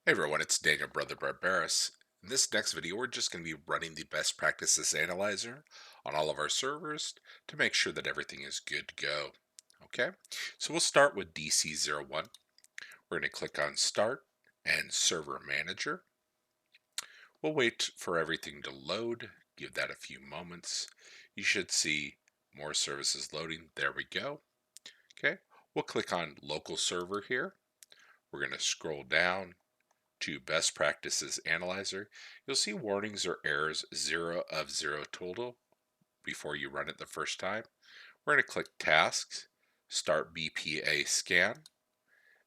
Hey everyone, it's Daniel Brother Barbaris. In this next video, we're just going to be running the best practices analyzer on all of our servers to make sure that everything is good to go. Okay, so we'll start with DC01. We're going to click on Start and Server Manager. We'll wait for everything to load, give that a few moments. You should see more services loading. There we go. Okay, we'll click on Local Server here. We're going to scroll down to Best Practices Analyzer. You'll see warnings or errors 0 of 0 total before you run it the first time. We're going to click Tasks, start BPA scan,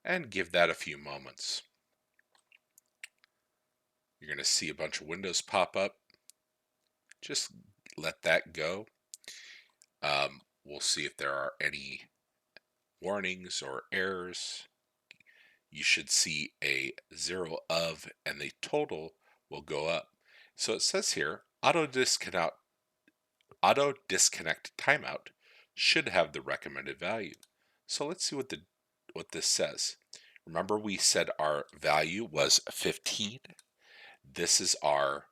and give that a few moments. You're going to see a bunch of windows pop up. Just let that go. We'll see if there are any warnings or errors. You should see a 0 of, and the total will go up. So it says here, auto disconnect timeout should have the recommended value. So let's see what this says. Remember we said our value was 15. This is our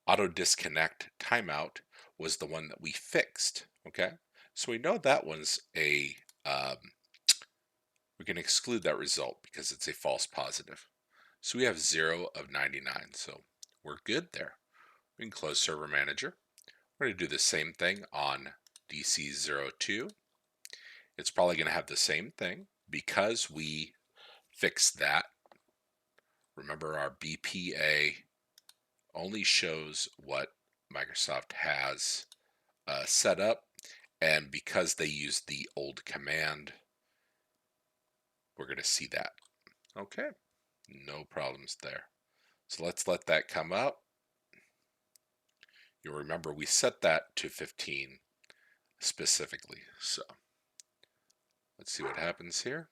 auto disconnect timeout was the one that we fixed. Okay, so we know that one's a we can exclude that result because it's a false positive. So we have 0 of 99. So we're good there. We can close Server Manager. We're going to do the same thing on DC02. It's probably going to have the same thing because we fixed that. Remember, our BPA only shows what Microsoft has set up, and because they used the old command, we're going to see that. Okay, no problems there. So let's let that come up. You'll remember we set that to 15 specifically. So let's see what happens here.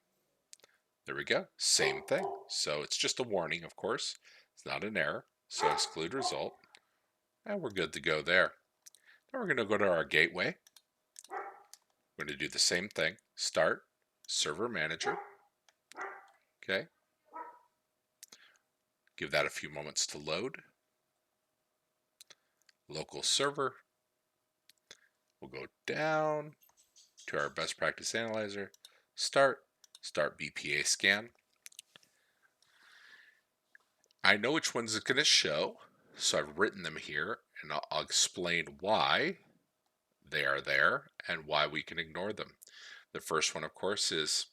There we go. Same thing. So it's just a warning, of course. It's not an error. So exclude result. And we're good to go there. Now we're going to go to our gateway. We're going to do the same thing. Start, Server Manager. Okay. Give that a few moments to load. Local server. We'll go down to our best practice analyzer. Start BPA scan. I know which ones it's going to show, so I've written them here, and I'll explain why they are there and why we can ignore them. The first one, of course, is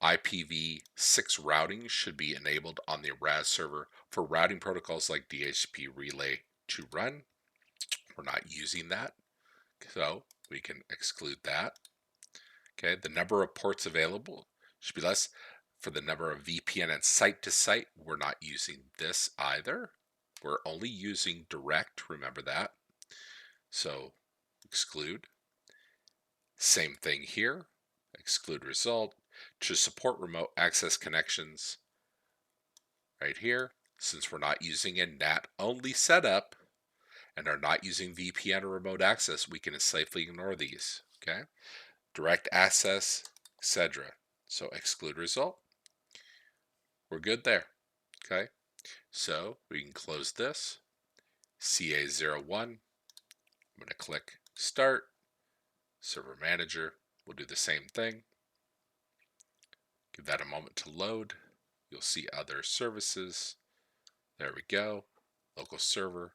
IPv6 routing should be enabled on the RAS server for routing protocols like DHCP relay to run. We're not using that, so we can exclude that. Okay, the number of ports available should be less for the number of VPN and site-to-site. We're not using this either. We're only using direct, remember that. So exclude. Same thing here, exclude result. To support remote access connections, right here, since we're not using a NAT-only setup and are not using VPN or remote access, we can safely ignore these, okay? Direct access, etc. So exclude result. We're good there, okay? So we can close this. CA01, I'm going to click Start, Server Manager. We'll do the same thing. Give that a moment to load. You'll see other services. There we go. Local server.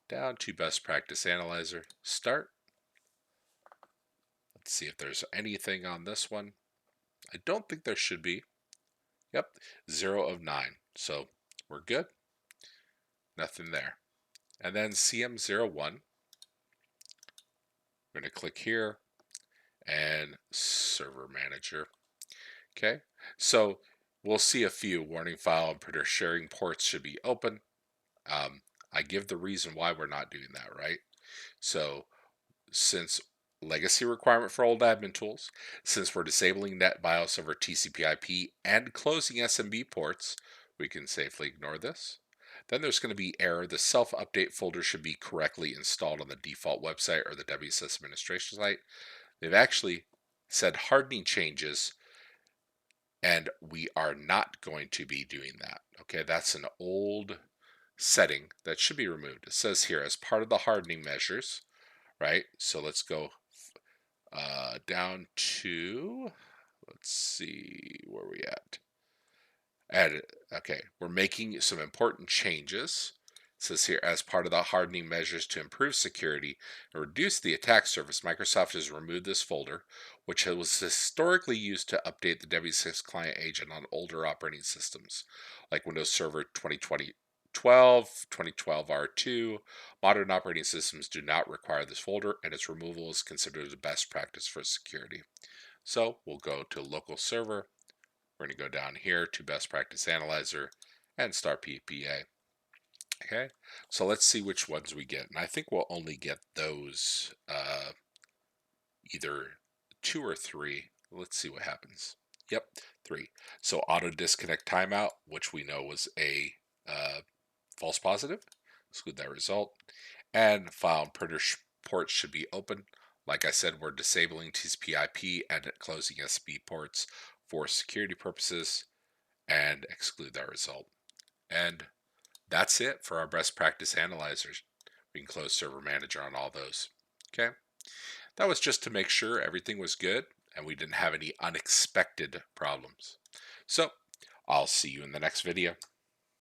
Down to Best Practice Analyzer. Start. Let's see if there's anything on this one. I don't think there should be. Yep, 0 of 9. So we're good. Nothing there. And then CM01. We're going to click here and Server Manager. Okay, so we'll see a few. Warning file and printer sharing ports should be open. I give the reason why we're not doing that, right? So since legacy requirement for old admin tools, since we're disabling NetBIOS over TCP/IP and closing SMB ports, we can safely ignore this. Then there's going to be error. The self-update folder should be correctly installed on the default website or the WSS administration site. They've actually said hardening changes And we are not going to be doing that. Okay, that's an old setting that should be removed. It says here, as part of the hardening measures, right? So let's go down to, let's see where we at. Okay, we're making some important changes. It says here, as part of the hardening measures to improve security and reduce the attack surface, Microsoft has removed this folder, which was historically used to update the W6 client agent on older operating systems, like Windows Server 2012, 2012 R2. Modern operating systems do not require this folder, and its removal is considered the best practice for security. So we'll go to local server. We're going to go down here to Best Practice Analyzer and start PPA. Okay, so let's see which ones we get. And I think we'll only get those either 2 or 3. Let's see what happens. Yep, 3. So auto disconnect timeout, which we know was a false positive. Exclude that result. And file and printer ports should be open. Like I said, we're disabling TCP/IP and closing SB ports for security purposes, and exclude that result. And that's it for our best practice analyzers. We can close server manager on all those. Okay, that was just to make sure everything was good and we didn't have any unexpected problems. So I'll see you in the next video.